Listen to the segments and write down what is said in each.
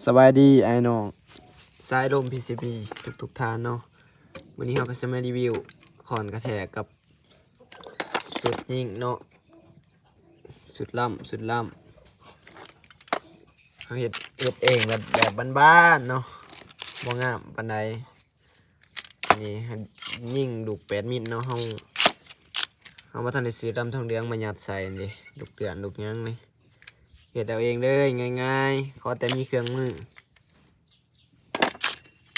สบายดีไอ้น้องสายลม PCB ทุกทานเนาะวันนี้เราก็จะมารีวิวคอนกระแทกกับสุดยิ่งเนาะสุดล่ำเขาเฮ็ดเองแบบบ้านๆเนาะบ่งามปานใดนี่ยิ่งลูก8 มิลเนาะเฮามาทันได้ซื้อดำทองเหลืองมายัดใส่นี่ลูกเตือนลูกยังนี่เฮ็ดเอาเองเลยง่ายๆขอแต่มีเครื่องมือ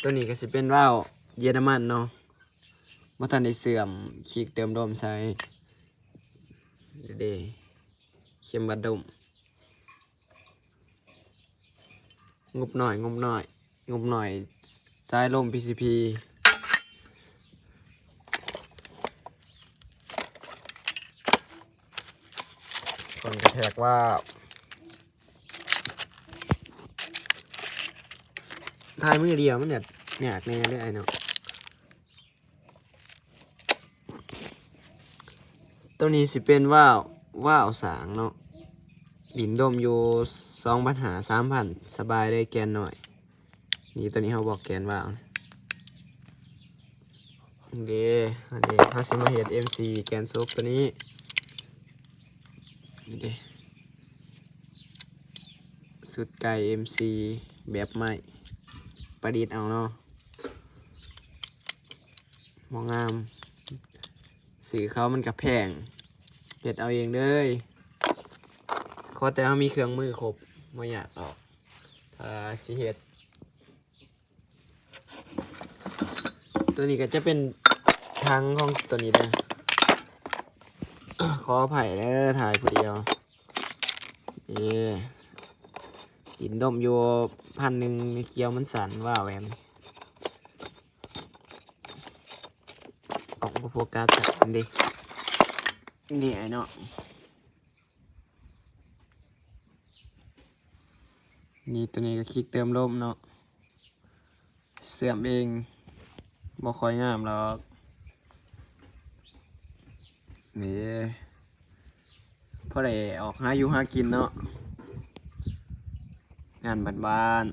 ตัวนี้ก็สิเป็นว่าวเยอรมันเนาะมาทันได้เสื่อมขีกเติมลมใส่เดเข็มบัดดมงบหน่อยสายลม PCP ก่อนกระแทกว่าทายมือเดียวมันเนี่ยอยากแน่เลยไอ้เนาะตัวนี้สิเป็นว่าวสางเนาะดินดมอยู่2,500-3,000สบายเลยแกนหน่อยนี่ตัวนี้เขาบอกแกนว่าวเด้เขาสิมาเฮ็ด MC แกนซุกตัวนี้นี่เด้สุดไก่ MC แบบใหม่ประดิษฐ์เอาเนาะมองงามสีเขามันกับแพงเฮ็ดเอาเองเลยขอแต่เขามีเครื่องมือครบไม่อยากออกถ้าสิเฮ็ดตัวนี้ก็จะเป็นทั้งของตัวนี้นะขออภัยแล้วถ่ายผู้เดียวนี่หินดมอยู่1,000เกียวมันสั่นว่าแหวนออกมาโฟกัสกันดินี่ไอ้เนาะนี่ตัวนี้ก็คลิกเติมลมเนาะเสื่อมเองบ่ค่อยงามหรอกนี่พอได้ออกหาอยู่หากินเนาะงานบ้าน